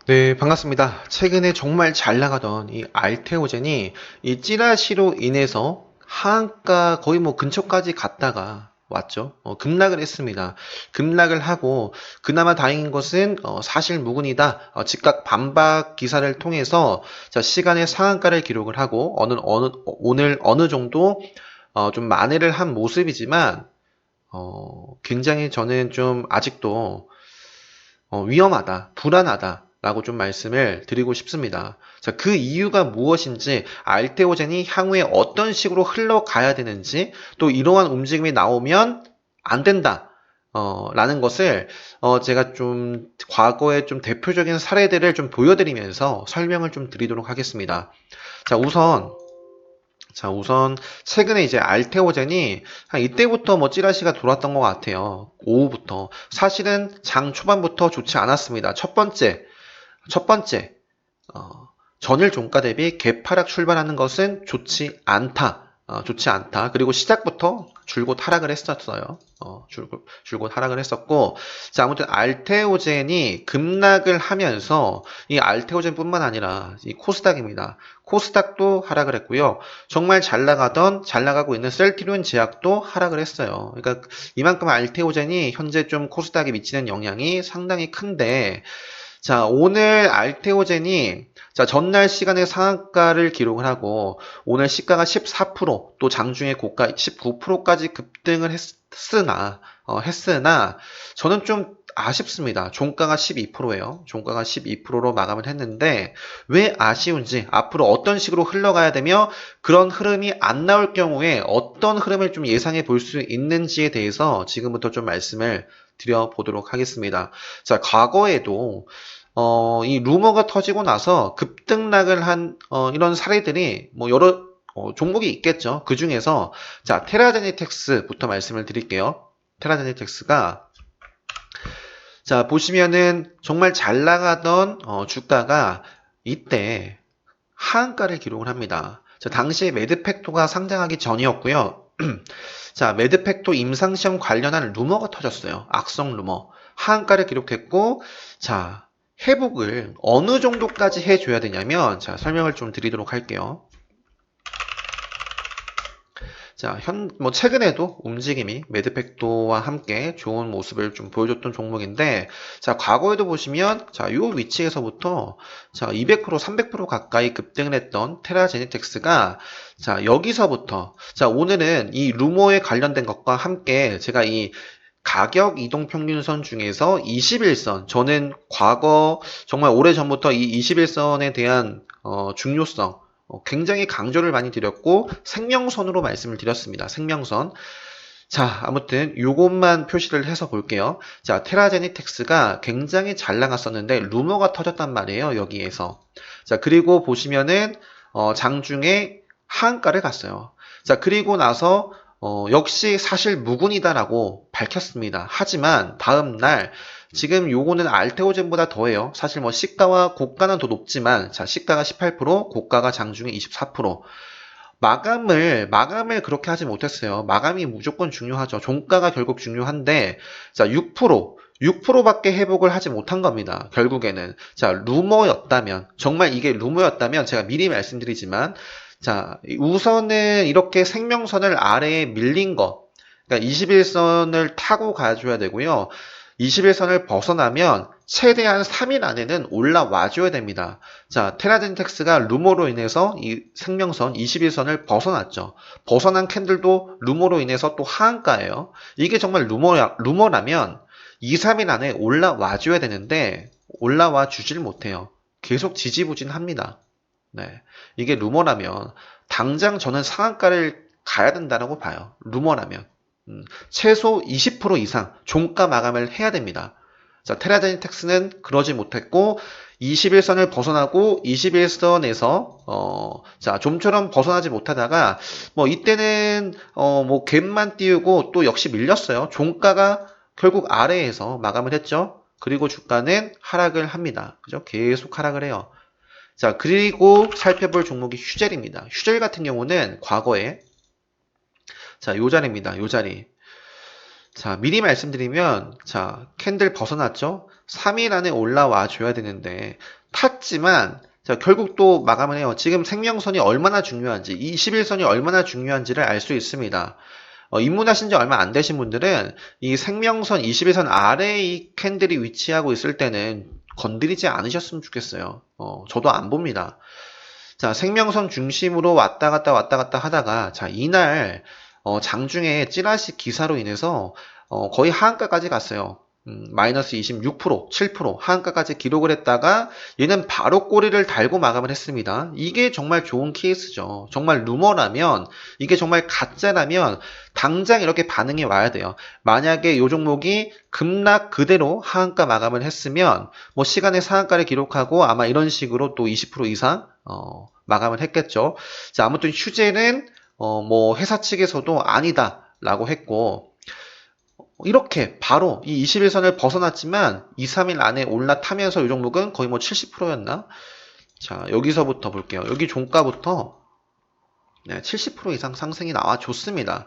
네, 반갑습니다. 최근에 정말 잘 나가던 이 알테오젠이 이 찌라시로 인해서 하한가 거의 뭐 근처까지 갔다가 왔죠. 급락을 했습니다. 급락을 하고 그나마 다행인 것은 사실 무근이다. 즉각 반박 기사를 통해서 자, 시간의 상한가를 기록을 하고 오늘 어느 정도 좀 만회를 한 모습이지만 굉장히 저는 좀 아직도 위험하다, 불안하다라고 좀 말씀을 드리고 싶습니다. 자, 그 이유가 무엇인지, 알테오젠이 향후에 어떤 식으로 흘러가야 되는지, 또 이러한 움직임이 나오면 안 된다. 라는 것을, 제가 좀, 과거의 좀 대표적인 사례들을 좀 보여드리면서 설명을 좀 드리도록 하겠습니다. 자, 우선 최근에 이제 알테오젠이 한 이때부터 뭐 찌라시가 돌았던 것 같아요. 오후부터. 사실은 장 초반부터 좋지 않았습니다. 첫 번째, 전일 종가 대비 개파락 출발하는 것은 좋지 않다. 좋지 않다. 그리고 시작부터 줄곧 하락을 했었어요. 줄곧 하락을 했었고, 자, 아무튼 알테오젠이 급락을 하면서 이 알테오젠뿐만 아니라 이 코스닥입니다. 코스닥도 하락을 했고요. 정말 잘 나가고 있는 셀트리온 제약도 하락을 했어요. 그러니까 이만큼 알테오젠이 현재 좀 코스닥에 미치는 영향이 상당히 큰데, 자, 오늘 알테오젠이 자, 전날 시간의 상한가를 기록을 하고 오늘 시가가 14%, 또 장중에 고가 19%까지 급등을 했으나 저는 좀 아쉽습니다. 종가가 12%예요. 종가가 12%로 마감을 했는데 왜 아쉬운지 앞으로 어떤 식으로 흘러가야 되며 그런 흐름이 안 나올 경우에 어떤 흐름을 좀 예상해 볼 수 있는지에 대해서 지금부터 좀 말씀을 드려보도록 하겠습니다. 자, 과거에도 이 루머가 터지고 나서 급등락을 한 이런 사례들이 뭐 여러 종목이 있겠죠. 그 중에서 자, 테라제네틱스부터 말씀을 드릴게요. 테라제네틱스가 자, 보시면은 정말 잘 나가던 주가가 이때 하한가를 기록을 합니다. 자, 당시에 매드팩토가 상장하기 전이었고요. 자, 매드팩토 임상시험 관련한 루머가 터졌어요. 악성 루머. 하한가를 기록했고, 자, 회복을 어느 정도까지 해줘야 되냐면, 자, 설명을 좀 드리도록 할게요. 자, 최근에도 움직임이 매드팩토와 함께 좋은 모습을 좀 보여줬던 종목인데, 자, 과거에도 보시면, 자, 요 위치에서부터, 자, 200%, 300% 가까이 급등을 했던 테라제니텍스가, 자, 여기서부터, 자, 오늘은 이 루머에 관련된 것과 함께 제가 이 가격 이동 평균선 중에서 21선, 저는 과거 정말 오래전부터 이 21선에 대한 중요성, 굉장히 강조를 많이 드렸고 생명선으로 말씀을 드렸습니다. 생명선. 자, 아무튼 요것만 표시를 해서 볼게요. 자, 테라제니텍스가 굉장히 잘 나갔었는데 루머가 터졌단 말이에요. 여기에서. 자, 그리고 보시면은 장중에 하한가를 갔어요. 자, 그리고 나서 역시 사실 무근이다라고 밝혔습니다. 하지만 다음 날 지금 요거는 알테오젠보다 더해요. 사실 뭐 시가와 고가는 더 높지만 자, 시가가 18%, 고가가 장중에 24%. 마감을 그렇게 하지 못했어요. 마감이 무조건 중요하죠. 종가가 결국 중요한데 자, 6%밖에 회복을 하지 못한 겁니다. 결국에는. 자, 루머였다면 정말 이게 루머였다면 제가 미리 말씀드리지만 자, 우선은 이렇게 생명선을 아래에 밀린 거, 그러니까 21선을 타고 가줘야 되고요. 21선을 벗어나면 최대한 3일 안에는 올라와줘야 됩니다. 자, 테라젠텍스가 루머로 인해서 이 생명선 21선을 벗어났죠. 벗어난 캔들도 루머로 인해서 또 하한가예요. 이게 정말 루머라면 2, 3일 안에 올라와줘야 되는데 올라와 주질 못해요. 계속 지지부진합니다. 네. 이게 루머라면 당장 저는 상한가를 가야 된다고 봐요. 루머라면. 최소 20% 이상 종가 마감을 해야 됩니다. 자, 테라제니텍스는 그러지 못했고 21선을 벗어나고 21선에서 자, 좀처럼 벗어나지 못하다가 뭐 이때는 뭐 갭만 띄우고 또 역시 밀렸어요. 종가가 결국 아래에서 마감을 했죠. 그리고 주가는 하락을 합니다. 그죠? 계속 하락을 해요. 자, 그리고 살펴볼 종목이 휴젤입니다. 휴젤 같은 경우는 과거에 자, 요 자리입니다. 요 자리. 자, 미리 말씀드리면 자, 캔들 벗어났죠? 3일 안에 올라와 줘야 되는데 탔지만 자, 결국 또 마감을 해요. 지금 생명선이 얼마나 중요한지, 이 21선이 얼마나 중요한지를 알 수 있습니다. 입문하신 지 얼마 안 되신 분들은 이 생명선 21선 아래에 이 캔들이 위치하고 있을 때는 건드리지 않으셨으면 좋겠어요. 저도 안 봅니다. 자, 생명선 중심으로 왔다 갔다 하다가, 자, 이날, 장중에 찌라시 기사로 인해서, 거의 하한가까지 갔어요. 마이너스 26%, 7% 하한가까지 기록을 했다가 얘는 바로 꼬리를 달고 마감을 했습니다. 이게 정말 좋은 케이스죠. 정말 루머라면, 이게 정말 가짜라면 당장 이렇게 반응이 와야 돼요. 만약에 이 종목이 급락 그대로 하한가 마감을 했으면 뭐 시간의 상한가를 기록하고 아마 이런 식으로 또 20% 이상 마감을 했겠죠. 자, 아무튼 휴재는 뭐 회사 측에서도 아니다라고 했고, 이렇게 바로 이 21선을 벗어났지만 2, 3일 안에 올라타면서 이 종목은 거의 뭐 70%였나? 자, 여기서부터 볼게요. 여기 종가부터 70% 이상 상승이 나와줬습니다.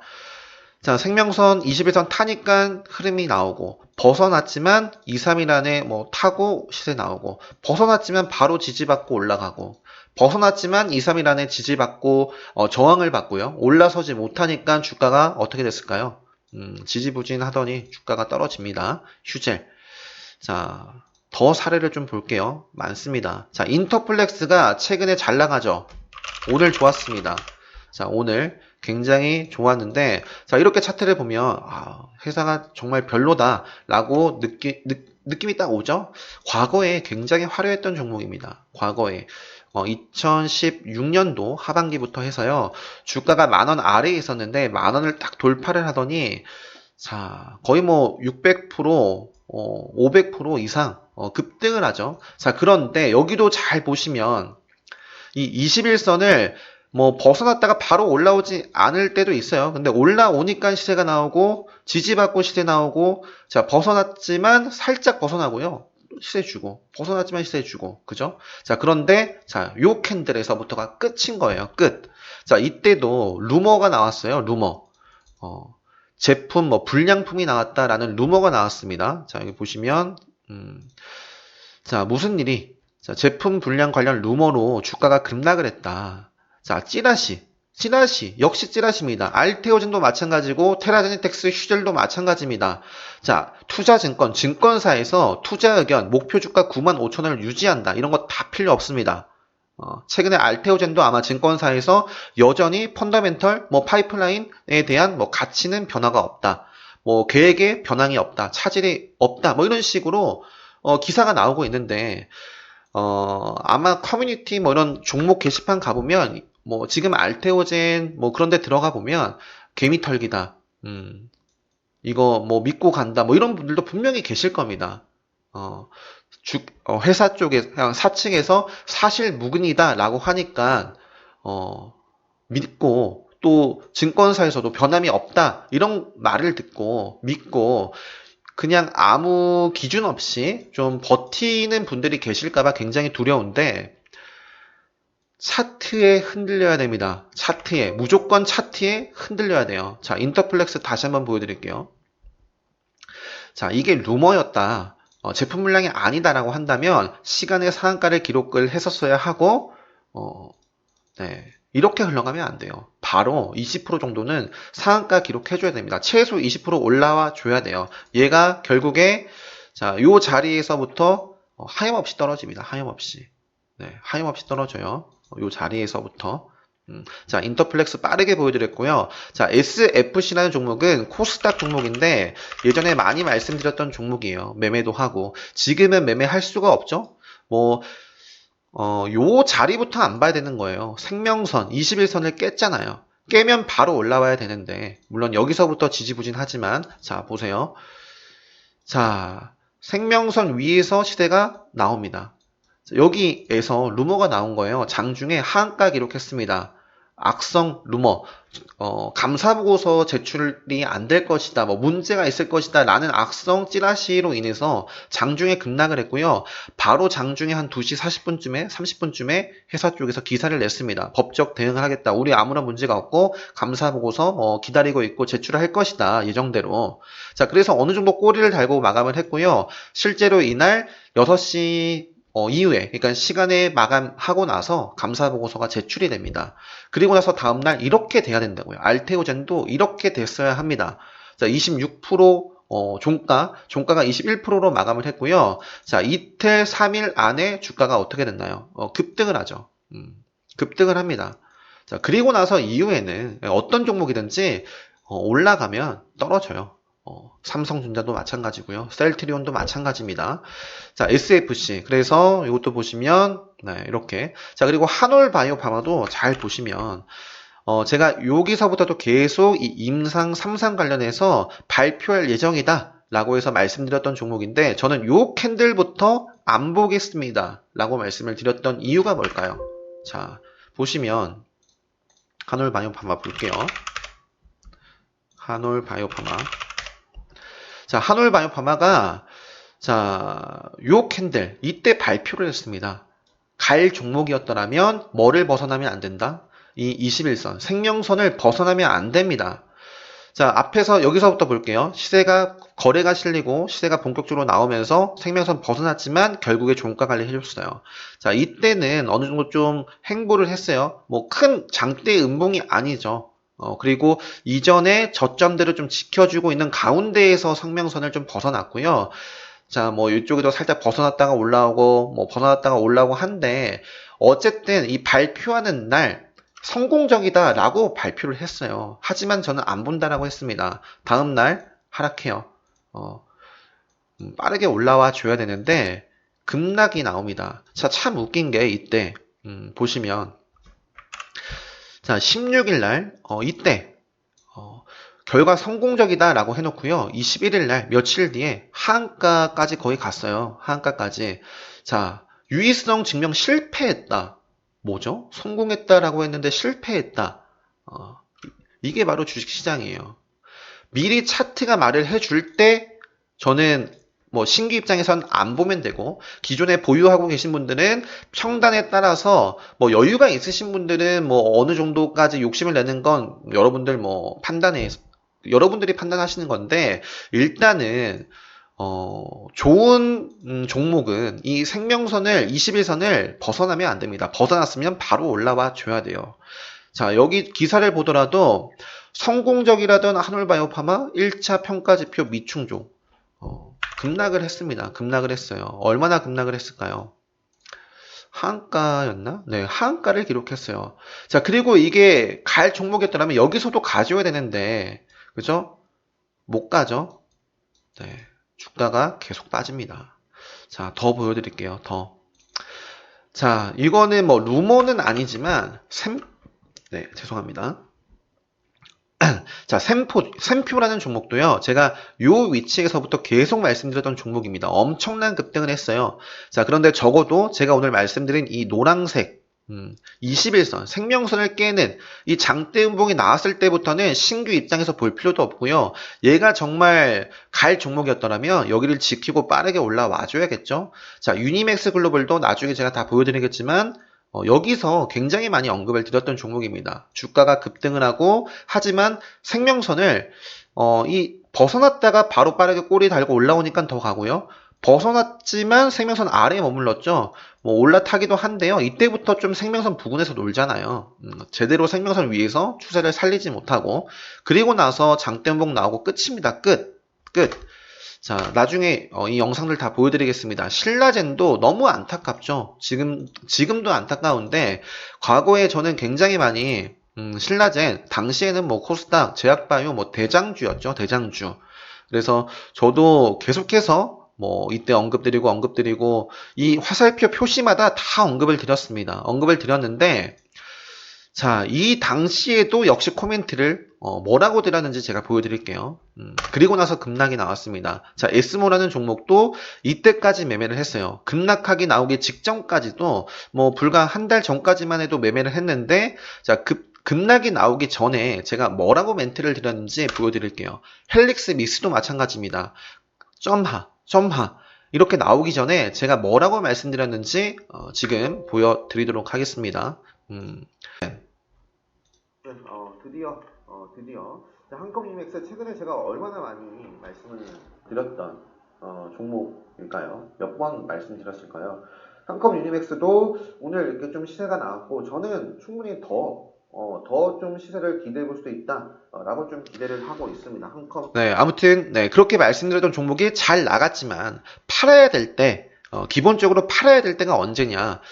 자, 생명선 21선 타니까 흐름이 나오고, 벗어났지만 2, 3일 안에 뭐 타고 시세 나오고, 벗어났지만 바로 지지받고 올라가고, 벗어났지만 2, 3일 안에 지지받고 저항을 받고요. 올라서지 못하니까 주가가 어떻게 됐을까요? 지지부진하더니 주가가 떨어집니다. 휴젤. 자, 더 사례를 좀 볼게요. 많습니다. 자, 인터플렉스가 최근에 잘 나가죠. 오늘 좋았습니다. 자, 오늘 굉장히 좋았는데, 자, 이렇게 차트를 보면, 회사가 정말 별로다라고 느낌이 딱 오죠? 과거에 굉장히 화려했던 종목입니다. 과거에. 2016년도 하반기부터 해서요, 주가가 10,000원 아래에 있었는데, 10,000원을 딱 돌파를 하더니, 자, 거의 뭐 600%, 500% 이상, 급등을 하죠. 자, 그런데 여기도 잘 보시면, 이 21선을 뭐 벗어났다가 바로 올라오지 않을 때도 있어요. 근데 올라오니까 시세가 나오고, 지지받고 시세 나오고, 자, 벗어났지만 살짝 벗어나고요. 시세 주고, 벗어났지만 시세 주고, 그죠? 자, 그런데, 자, 요 캔들에서부터가 끝인 거예요. 끝. 자, 이때도 루머가 나왔어요. 루머. 제품, 뭐, 불량품이 나왔다라는 루머가 나왔습니다. 자, 여기 보시면, 자, 무슨 일이, 자, 제품 불량 관련 루머로 주가가 급락을 했다. 자, 찌라시, 역시 찌라시입니다. 알테오젠도 마찬가지고, 테라제네텍스, 휴젤도 마찬가지입니다. 자, 투자증권, 증권사에서 투자 의견, 목표 주가 95,000원을 유지한다. 이런 거 다 필요 없습니다. 최근에 알테오젠도 아마 증권사에서 여전히 펀더멘털, 뭐 파이프라인에 대한 뭐 가치는 변화가 없다. 뭐 계획에 변함이 없다. 차질이 없다. 뭐 이런 식으로 기사가 나오고 있는데, 아마 커뮤니티 뭐 이런 종목 게시판 가보면, 뭐 지금 알테오젠 뭐 그런 데 들어가 보면 개미털기다. 이거 뭐 믿고 간다. 뭐 이런 분들도 분명히 계실 겁니다. 회사 쪽에, 그냥 사측에서 사실 무근이다라고 하니까, 믿고, 또 증권사에서도 변함이 없다. 이런 말을 듣고, 믿고, 그냥 아무 기준 없이 좀 버티는 분들이 계실까봐 굉장히 두려운데, 차트에 흔들려야 됩니다. 차트에, 무조건 차트에 흔들려야 돼요. 자, 인터플렉스 다시 한번 보여드릴게요. 자, 이게 루머였다. 제품 물량이 아니다라고 한다면 시간의 상한가를 기록을 했었어야 하고, 네, 이렇게 흘러가면 안 돼요. 바로 20% 정도는 상한가 기록해줘야 됩니다. 최소 20% 올라와 줘야 돼요. 얘가 결국에, 자, 요 자리에서부터 하염없이 떨어집니다. 하염없이. 네, 하염없이 떨어져요. 요 자리에서부터. 자, 인터플렉스 빠르게 보여드렸고요. 자, SFC라는 종목은 코스닥 종목인데 예전에 많이 말씀드렸던 종목이에요. 매매도 하고. 지금은 매매할 수가 없죠? 뭐, 요 자리부터 안 봐야 되는 거예요. 생명선, 21선을 깼잖아요. 깨면 바로 올라와야 되는데, 물론 여기서부터 지지부진하지만, 자, 보세요. 자, 생명선 위에서 시대가 나옵니다. 여기에서 루머가 나온 거예요. 장중에 하한가 기록했습니다. 악성 루머, 감사보고서 제출이 안 될 것이다, 뭐 문제가 있을 것이다 라는 악성 찌라시로 인해서 장중에 급락을 했고요. 바로 장중에 한 2시 40분쯤에 30분쯤에 회사 쪽에서 기사를 냈습니다. 법적 대응을 하겠다. 우리 아무런 문제가 없고 감사보고서 기다리고 있고 제출할 것이다. 예정대로. 자, 그래서 어느 정도 꼬리를 달고 마감을 했고요. 실제로 이날 6시 이후에, 그러니까 시간에 마감하고 나서 감사보고서가 제출이 됩니다. 그리고 나서 다음날 이렇게 돼야 된다고요. 알테오젠도 이렇게 됐어야 합니다. 자, 26% 종가가 21%로 마감을 했고요. 자, 이틀, 3일 안에 주가가 어떻게 됐나요? 급등을 하죠. 급등을 합니다. 자, 그리고 나서 이후에는 어떤 종목이든지 올라가면 떨어져요. 삼성전자도 마찬가지고요. 셀트리온도 마찬가지입니다. 자, SFC. 그래서 이것도 보시면 네, 이렇게. 자, 그리고 한올바이오파마도 잘 보시면 제가 여기서부터도 계속 이 임상 3상 관련해서 발표할 예정이다 라고 해서 말씀드렸던 종목인데 저는 요 캔들부터 안 보겠습니다 라고 말씀을 드렸던 이유가 뭘까요? 자, 보시면 한올바이오파마 볼게요. 한올바이오파마. 자, 한올바이오파마가 자, 요 캔들 이때 발표를 했습니다. 갈 종목이었더라면 뭐를 벗어나면 안 된다? 이 21선 생명선을 벗어나면 안 됩니다. 자, 앞에서 여기서부터 볼게요. 시세가 거래가 실리고 시세가 본격적으로 나오면서 생명선 벗어났지만 결국에 종가 관리 해줬어요. 자, 이때는 어느 정도 좀 행보를 했어요. 뭐 큰 장대 음봉이 아니죠. 그리고 이전에 저점들을 좀 지켜주고 있는 가운데에서 상명선을 좀 벗어났고요. 자, 뭐 이쪽에도 살짝 벗어났다가 올라오고 뭐 벗어났다가 올라오고 한데 어쨌든 이 발표하는 날 성공적이다라고 발표를 했어요. 하지만 저는 안 본다라고 했습니다. 다음 날 하락해요. 빠르게 올라와 줘야 되는데 급락이 나옵니다. 자, 참 웃긴 게 이때 보시면 자, 16일 날 이때 결과 성공적이다라고 해놓고요. 21일 날 며칠 뒤에 하한가까지 거의 갔어요. 하한가까지. 자, 유의성 증명 실패했다. 뭐죠? 성공했다라고 했는데 실패했다. 이게 바로 주식시장이에요. 미리 차트가 말을 해줄 때 저는 뭐 신규 입장에선 안 보면 되고 기존에 보유하고 계신 분들은 평단에 따라서 뭐 여유가 있으신 분들은 뭐 어느 정도까지 욕심을 내는 건 여러분들 뭐 여러분들이 판단하시는 건데 일단은 좋은 종목은 이 생명선을 21선을 벗어나면 안 됩니다. 벗어났으면 바로 올라와 줘야 돼요. 자, 여기 기사를 보더라도 성공적이라던 한올바이오파마 1차 평가지표 미충족 급락을 했습니다. 급락을 했어요. 얼마나 급락을 했을까요? 하한가였나? 네, 하한가를 기록했어요. 자, 그리고 이게 갈 종목이었더라면 여기서도 가져야 되는데 그죠? 못 가죠? 네. 주가가 계속 빠집니다. 자, 더 보여드릴게요. 더. 자, 이거는 뭐 루머는 아니지만 네, 죄송합니다. 자, 샘표라는 종목도요. 제가 요 위치에서부터 계속 말씀드렸던 종목입니다. 엄청난 급등을 했어요. 자, 그런데 적어도 제가 오늘 말씀드린 이 노란색 21선, 생명선을 깨는 이 장대 음봉이 나왔을 때부터는 신규 입장에서 볼 필요도 없고요. 얘가 정말 갈 종목이었더라면 여기를 지키고 빠르게 올라와 줘야겠죠. 자, 유니맥스 글로벌도 나중에 제가 다 보여드리겠지만 여기서 굉장히 많이 언급을 드렸던 종목입니다. 주가가 급등을 하고 하지만 생명선을 벗어났다가 바로 빠르게 꼬리 달고 올라오니까 더 가고요. 벗어났지만 생명선 아래에 머물렀죠. 뭐 올라타기도 한데요. 이때부터 좀 생명선 부근에서 놀잖아요. 제대로 생명선 위에서 추세를 살리지 못하고 그리고 나서 장대음봉 나오고 끝입니다. 끝. 자, 나중에 이 영상들 다 보여드리겠습니다. 신라젠도 너무 안타깝죠. 지금도 안타까운데 과거에 저는 굉장히 많이 신라젠 당시에는 뭐 코스닥, 제약바이오 뭐 대장주였죠. 대장주. 그래서 저도 계속해서 뭐 이때 언급드리고 이 화살표 표시마다 다 언급을 드렸습니다. 언급을 드렸는데 자, 이 당시에도 역시 코멘트를 뭐라고 드렸는지 제가 보여드릴게요. 그리고 나서 급락이 나왔습니다. 자, 에스모라는 종목도 이때까지 매매를 했어요. 급락하기 나오기 직전까지도 뭐 불과 한 달 전까지만 해도 매매를 했는데 자, 급락이 나오기 전에 제가 뭐라고 멘트를 드렸는지 보여드릴게요. 헬릭스 미스도 마찬가지입니다. 점하 이렇게 나오기 전에 제가 뭐라고 말씀드렸는지 지금 보여드리도록 하겠습니다. 드디어 한컴유닉스 최근에 제가 얼마나 많이 말씀을 드렸던 종목일까요? 몇 번 말씀드렸을까요? 한컴유니맥스도 오늘 이렇게 좀 시세가 나왔고 저는 충분히 더 좀 시세를 기대해 볼 수도 있다라고 좀 기대를 하고 있습니다. 한컴. 네, 아무튼 그렇게 말씀드렸던 종목이 잘 나갔지만 팔아야 될 때, 기본적으로 팔아야 될 때가 언제냐?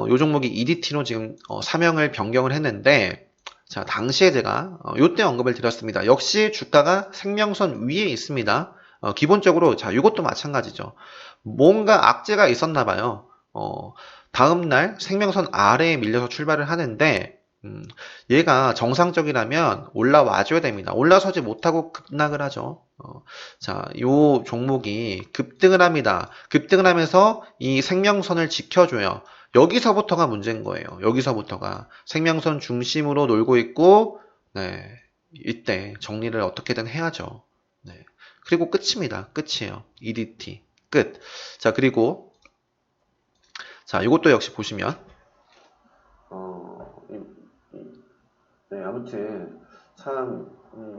요 종목이 EDT로 지금 사명을 변경을 했는데, 자, 당시에 제가 요때 언급을 드렸습니다. 역시 주가가 생명선 위에 있습니다. 기본적으로 자, 이것도 마찬가지죠. 뭔가 악재가 있었나 봐요. 다음날 생명선 아래에 밀려서 출발을 하는데 얘가 정상적이라면 올라와줘야 됩니다. 올라서지 못하고 급락을 하죠. 자, 요 종목이 급등을 합니다. 급등을 하면서 이 생명선을 지켜줘요. 여기서부터가 문제인 거예요. 여기서부터가 생명선 중심으로 놀고 있고, 네, 이때 정리를 어떻게든 해야죠. 네, 그리고 끝입니다. 끝이에요. EDT 끝. 자, 그리고 자, 이것도 역시 보시면 네, 아무튼 참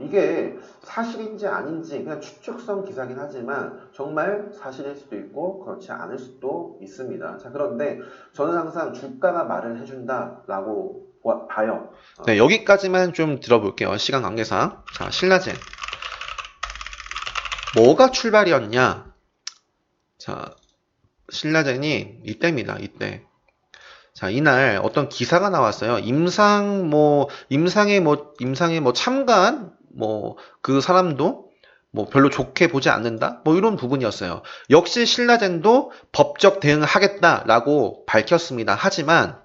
이게 사실인지 아닌지 그냥 추측성 기사긴 하지만 정말 사실일 수도 있고 그렇지 않을 수도 있습니다. 자, 그런데 저는 항상 주가가 말을 해준다라고 봐요. 네, 여기까지만 좀 들어볼게요. 시간 관계상. 자, 신라젠 뭐가 출발이었냐? 자, 신라젠이 이때입니다. 이때. 자, 이날 어떤 기사가 나왔어요. 임상에 참가한 그 사람도 별로 좋게 보지 않는다? 이런 부분이었어요. 역시 신라젠도 법적 대응을 하겠다라고 밝혔습니다. 하지만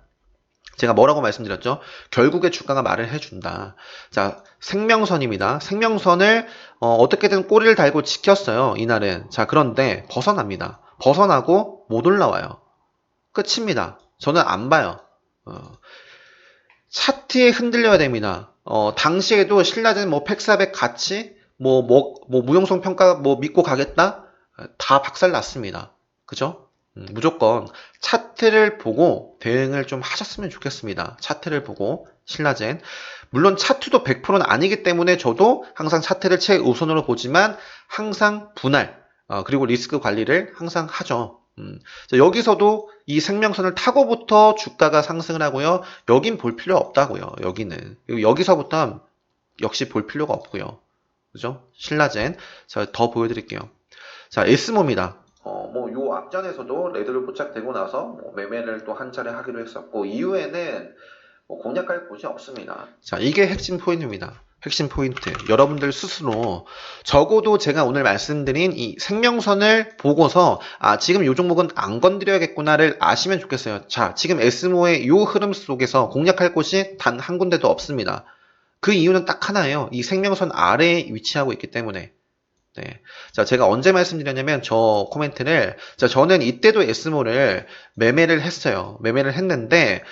제가 뭐라고 말씀드렸죠? 결국에 주가가 말을 해준다. 자, 생명선입니다. 생명선을 어떻게든 꼬리를 달고 지켰어요. 이날은. 자, 그런데 벗어납니다. 벗어나고 못 올라와요. 끝입니다. 저는 안 봐요. 차트에 흔들려야 됩니다. 당시에도 신라젠 팩400 같이 무용성 평가 믿고 가겠다? 다 박살났습니다. 그죠? 무조건 차트를 보고 대응을 좀 하셨으면 좋겠습니다. 차트를 보고 신라젠. 물론 차트도 100%는 아니기 때문에 저도 항상 차트를 최우선으로 보지만 항상 분할 그리고 리스크 관리를 항상 하죠. 자, 여기서도 이 생명선을 타고부터 주가가 상승을 하고요. 여긴 볼 필요 없다고요. 여기는. 그리고 여기서부터 역시 볼 필요가 없고요. 그죠? 신라젠. 자, 더 보여드릴게요. 자, 에스모입니다. 요 앞전에서도 레드로 포착되고 나서 매매를 또 한 차례 하기로 했었고, 이후에는 공략할 곳이 없습니다. 자, 이게 핵심 포인트입니다. 핵심 포인트. 여러분들 스스로 적어도 제가 오늘 말씀드린 이 생명선을 보고서 지금 이 종목은 안 건드려야겠구나를 아시면 좋겠어요. 자, 지금 에스모의 이 흐름 속에서 공략할 곳이 단 한 군데도 없습니다. 그 이유는 딱 하나예요. 이 생명선 아래에 위치하고 있기 때문에. 네. 자, 제가 언제 말씀드렸냐면 저 코멘트를 저는 이때도 에스모를 매매를 했어요. 매매를 했는데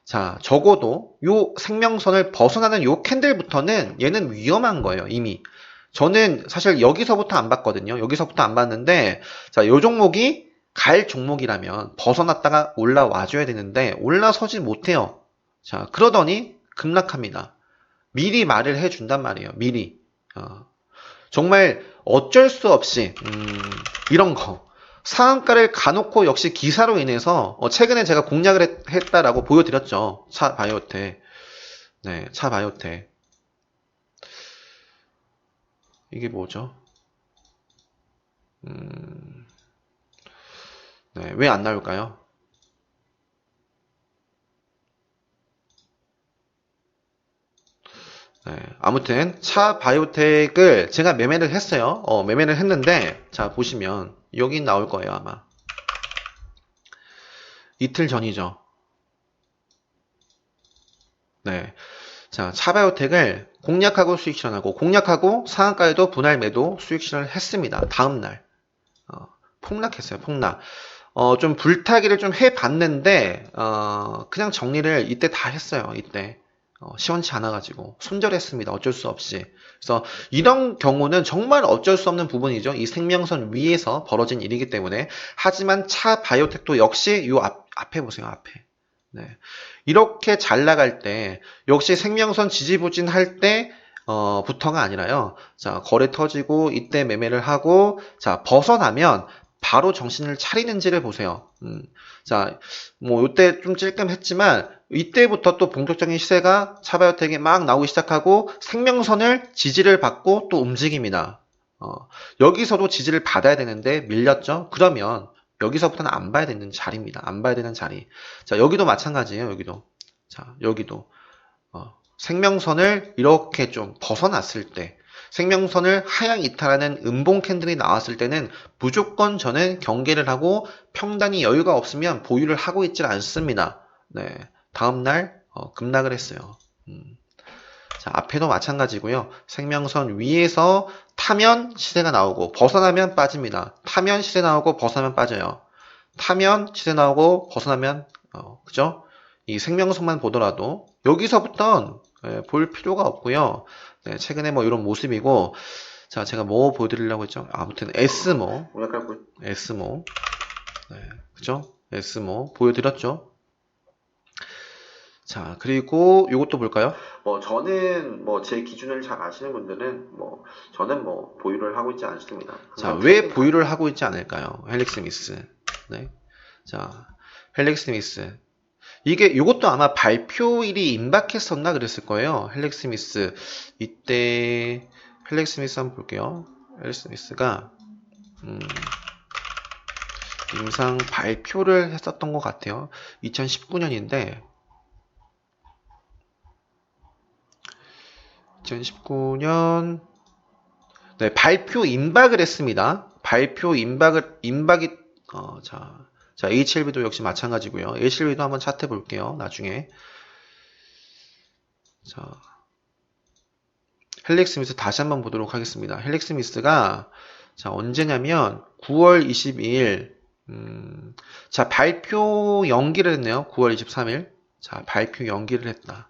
자, 적어도 요 생명선을 벗어나는 요 캔들부터는 얘는 위험한 거예요, 이미. 저는 사실 여기서부터 안 봤거든요. 여기서부터 안 봤는데, 자, 요 종목이 갈 종목이라면 벗어났다가 올라와줘야 되는데, 올라서지 못해요. 자, 그러더니 급락합니다. 미리 말을 해준단 말이에요, 미리. 정말 어쩔 수 없이, 이런 거. 상한가를 가놓고 역시 기사로 인해서 최근에 제가 공략을 했다라고 보여드렸죠. 차바이오텍. 네, 차바이오텍. 이게 뭐죠? 네, 왜 안 나올까요? 네, 아무튼 차바이오텍을 제가 매매를 했어요. 매매를 했는데 자, 보시면 여기 나올 거예요, 아마. 이틀 전이죠. 네. 자, 차바이오텍을 공략하고 수익 실현하고, 공략하고 상한가에도 분할 매도 수익 실현을 했습니다. 다음날. 폭락했어요, 폭락. 좀 불타기를 좀 해봤는데, 그냥 정리를 이때 다 했어요, 이때. 시원치 않아가지고 손절했습니다. 어쩔 수 없이. 그래서 이런 경우는 정말 어쩔 수 없는 부분이죠. 이 생명선 위에서 벌어진 일이기 때문에. 하지만 차 바이오텍도 역시 요 앞에 보세요. 앞에. 네. 이렇게 잘 나갈 때 역시 생명선 지지부진할 때 부터가 아니라요. 자, 거래 터지고 이때 매매를 하고 자, 벗어나면 바로 정신을 차리는지를 보세요. 자, 뭐 이때 좀 찔끔했지만 이때부터 또 본격적인 시세가 차바이오텍이 막 나오기 시작하고 생명선을 지지를 받고 또 움직입니다. 여기서도 지지를 받아야 되는데 밀렸죠? 그러면 여기서부터는 안 봐야 되는 자리입니다. 안 봐야 되는 자리. 자, 여기도 마찬가지예요. 여기도. 자, 여기도. 생명선을 이렇게 좀 벗어났을 때 생명선을 하향 이탈하는 음봉 캔들이 나왔을 때는 무조건 저는 경계를 하고 평단이 여유가 없으면 보유를 하고 있질 않습니다. 네, 다음날 급락을 했어요. 자, 앞에도 마찬가지고요. 생명선 위에서 타면 시세가 나오고 벗어나면 빠집니다. 타면 시세 나오고 벗어나면 빠져요. 타면 시세 나오고 벗어나면 그죠? 이 생명선만 보더라도 여기서부터 볼 필요가 없고요. 네, 최근에 뭐 이런 모습이고, 자, 제가 뭐 보여드리려고 했죠? 아무튼 S모, S모, 네, 그죠? S모 보여드렸죠? 자, 그리고 이것도 볼까요? 저는 제 기준을 잘 아시는 분들은 저는 보유를 하고 있지 않습니다. 자, 왜 보유를 하고 있지 않을까요? 헬릭스미스. 네. 자, 헬릭스미스. 이것도 아마 발표일이 임박했었나 그랬을 거예요. 헬릭스미스. 이때, 헬릭스미스 한번 볼게요. 헬릭스미스가, 임상 발표를 했었던 것 같아요. 2019년인데, 2019년, 네, 발표 임박을 했습니다. 발표 임박이, 자, HLB도 역시 마찬가지고요. HLB도 한번 차트 볼게요. 나중에. 자, 헬릭스미스 다시 한번 보도록 하겠습니다. 헬릭스미스가 자, 언제냐면 9월 22일 자, 발표 연기를 했네요. 9월 23일. 자, 발표 연기를 했다.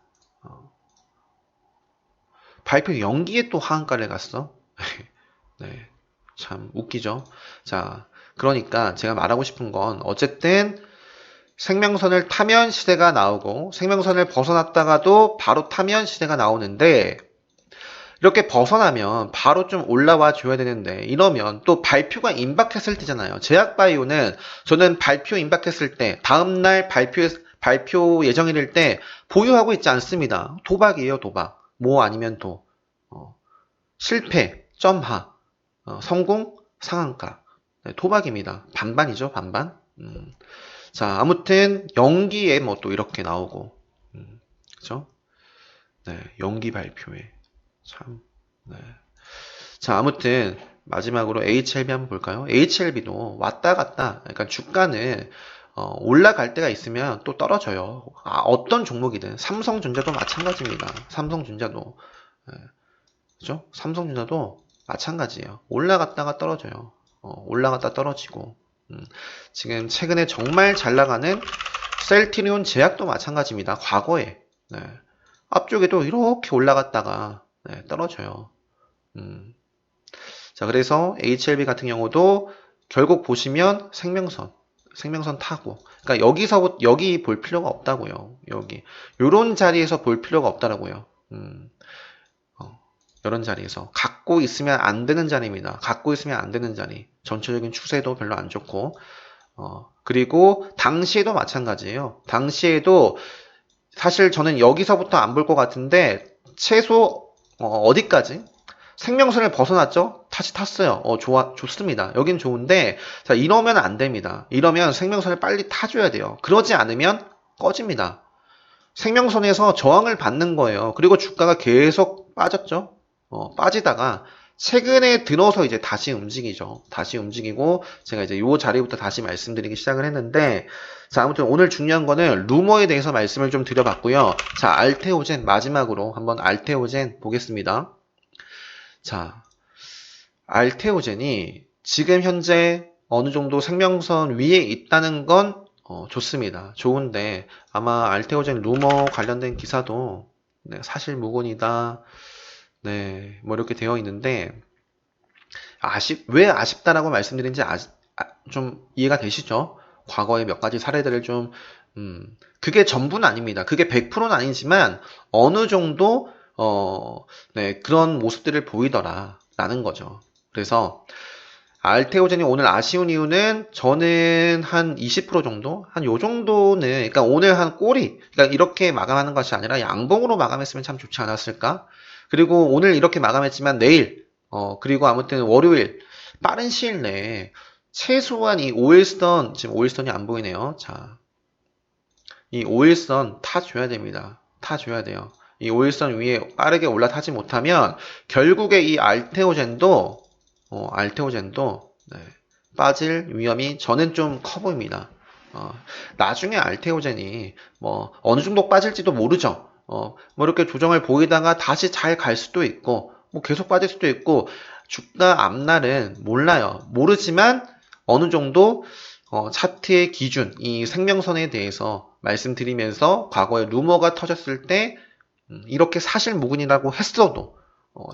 발표 연기에 또 하한가를 갔어. 네. 참 웃기죠. 자, 그러니까 제가 말하고 싶은 건 어쨌든 생명선을 타면 시세가 나오고 생명선을 벗어났다가도 바로 타면 시세가 나오는데 이렇게 벗어나면 바로 좀 올라와 줘야 되는데 이러면 또 발표가 임박했을 때잖아요. 제약바이오는 저는 발표 임박했을 때 다음날 발표 예정일일 때 보유하고 있지 않습니다. 도박이에요. 도박. 뭐 아니면 도. 실패, 점하, 성공, 상한가. 네, 도박입니다. 반반이죠, 반반. 자, 아무튼 연기에 뭐 또 이렇게 나오고, 그죠? 네, 연기 발표에 참. 네. 자, 아무튼 마지막으로 HLB 한번 볼까요? HLB도 왔다 갔다. 그러니까 주가는 올라갈 때가 있으면 또 떨어져요. 어떤 종목이든 삼성전자도 마찬가지입니다. 삼성전자도. 네. 그죠? 삼성전자도 마찬가지예요. 올라갔다가 떨어져요. 올라갔다 떨어지고. 지금 최근에 정말 잘 나가는 셀트리온 제약도 마찬가지입니다. 과거에. 네. 앞쪽에도 이렇게 올라갔다가 네, 떨어져요. 자, 그래서 HLB 같은 경우도 결국 보시면 생명선 타고. 그러니까 여기 볼 필요가 없다고요. 여기. 요런 자리에서 볼 필요가 없다라고요. 이런 자리에서 갖고 있으면 안 되는 자리입니다. 갖고 있으면 안 되는 자리. 전체적인 추세도 별로 안 좋고 그리고 당시에도 마찬가지예요. 당시에도 사실 저는 여기서부터 안 볼 것 같은데 최소 어디까지? 생명선을 벗어났죠? 다시 탔어요. 좋습니다. 여긴 좋은데 자, 이러면 안 됩니다. 이러면 생명선을 빨리 타줘야 돼요. 그러지 않으면 꺼집니다. 생명선에서 저항을 받는 거예요. 그리고 주가가 계속 빠졌죠? 빠지다가 최근에 들어서 이제 다시 움직이죠. 다시 움직이고 제가 이제 요 자리부터 다시 말씀드리기 시작을 했는데 자, 아무튼 오늘 중요한 거는 루머에 대해서 말씀을 좀 드려봤고요. 자, 알테오젠 마지막으로 한번 알테오젠 보겠습니다. 자, 알테오젠이 지금 현재 어느 정도 생명선 위에 있다는 건 좋습니다. 좋은데 아마 알테오젠 루머 관련된 기사도 네, 사실 무근이다. 네, 뭐 이렇게 되어 있는데 왜 아쉽다라고 말씀드린지 좀 이해가 되시죠? 과거의 몇 가지 사례들을 좀 그게 전부는 아닙니다. 그게 100%는 아니지만 어느 정도 네, 그런 모습들을 보이더라라는 거죠. 그래서 알테오젠이 오늘 아쉬운 이유는 저는 한 20% 정도? 한 요 정도는, 그러니까 오늘 한 꼬리, 그러니까 이렇게 마감하는 것이 아니라 양봉으로 마감했으면 참 좋지 않았을까? 그리고 오늘 이렇게 마감했지만 내일, 그리고 아무튼 월요일, 빠른 시일 내에 최소한 이 5일선, 지금 5일선이 안 보이네요. 자, 이 5일선 타줘야 됩니다. 타줘야 돼요. 이 5일선 위에 빠르게 올라타지 못하면 결국에 이 알테오젠도 네, 빠질 위험이 저는 좀 커 보입니다. 나중에 알테오젠이 뭐 어느 정도 빠질지도 모르죠. 뭐 이렇게 조정을 보이다가 다시 잘 갈 수도 있고 뭐 계속 빠질 수도 있고 주가 앞날은 몰라요. 모르지만 어느 정도 차트의 기준, 이 생명선에 대해서 말씀드리면서 과거에 루머가 터졌을 때 이렇게 사실무근이라고 했어도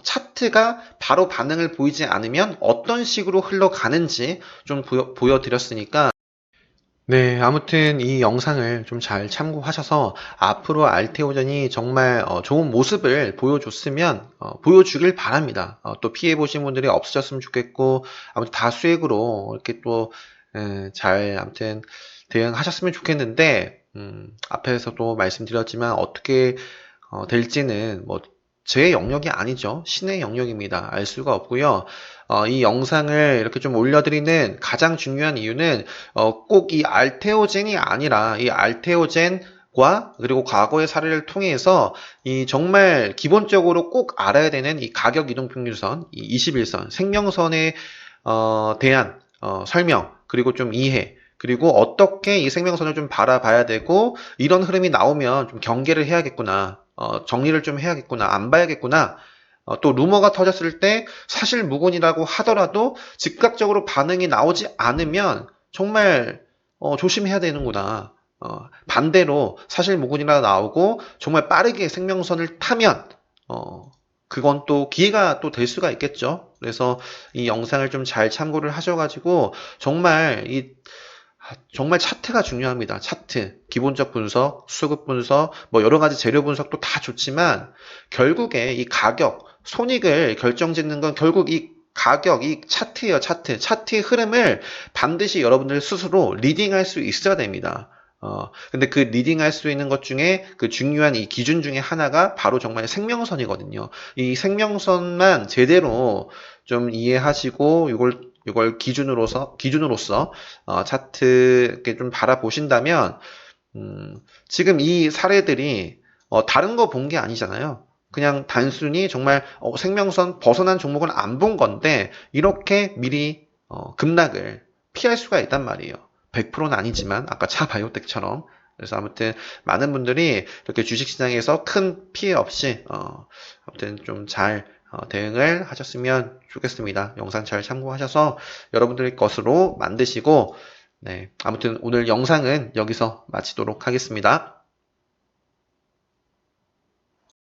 차트가 바로 반응을 보이지 않으면 어떤 식으로 흘러가는지 좀 보여드렸으니까 네, 아무튼 이 영상을 좀 잘 참고하셔서 앞으로 알테오전이 정말 좋은 모습을 보여줬으면 보여주길 바랍니다. 또 피해보신 분들이 없으셨으면 좋겠고 아무튼 다 수익으로 이렇게 또 잘 아무튼 대응하셨으면 좋겠는데 앞에서도 말씀드렸지만 어떻게 될지는 뭐 제 영역이 아니죠. 신의 영역입니다. 알 수가 없고요. 이 영상을 이렇게 좀 올려드리는 가장 중요한 이유는 꼭 이 알테오젠이 아니라 이 알테오젠과 그리고 과거의 사례를 통해서 이 정말 기본적으로 꼭 알아야 되는 이 가격 이동 평균선, 이 21선 생명선에 대한 설명 그리고 좀 이해 그리고 어떻게 이 생명선을 좀 바라봐야 되고 이런 흐름이 나오면 좀 경계를 해야겠구나. 정리를 좀 해야겠구나. 안 봐야겠구나. 또 루머가 터졌을 때 사실 무근이라고 하더라도 즉각적으로 반응이 나오지 않으면 정말 조심해야 되는구나. 반대로 사실 무근이라 나오고 정말 빠르게 생명선을 타면 그건 또 기회가 또 될 수가 있겠죠. 그래서 이 영상을 좀 잘 참고를 하셔가지고 정말 차트가 중요합니다. 차트, 기본적 분석, 수급 분석, 뭐 여러 가지 재료 분석도 다 좋지만 결국에 이 가격, 손익을 결정짓는 건 결국 이 가격, 이 차트예요, 차트. 차트의 흐름을 반드시 여러분들 스스로 리딩할 수 있어야 됩니다. 근데 그 리딩할 수 있는 것 중에 그 중요한 이 기준 중에 하나가 바로 정말 생명선이거든요. 이 생명선만 제대로 좀 이해하시고 이걸 기준으로서 차트 이렇게 좀 바라보신다면 지금 이 사례들이 다른 거 본 게 아니잖아요. 그냥 단순히 정말 생명선 벗어난 종목은 안 본 건데 이렇게 미리 급락을 피할 수가 있단 말이에요. 100%는 아니지만 아까 차바이오텍처럼 그래서 아무튼 많은 분들이 이렇게 주식시장에서 큰 피해 없이 아무튼 좀 잘 대응을 하셨으면 좋겠습니다. 영상 잘 참고하셔서 여러분들의 것으로 만드시고 네, 아무튼 오늘 영상은 여기서 마치도록 하겠습니다.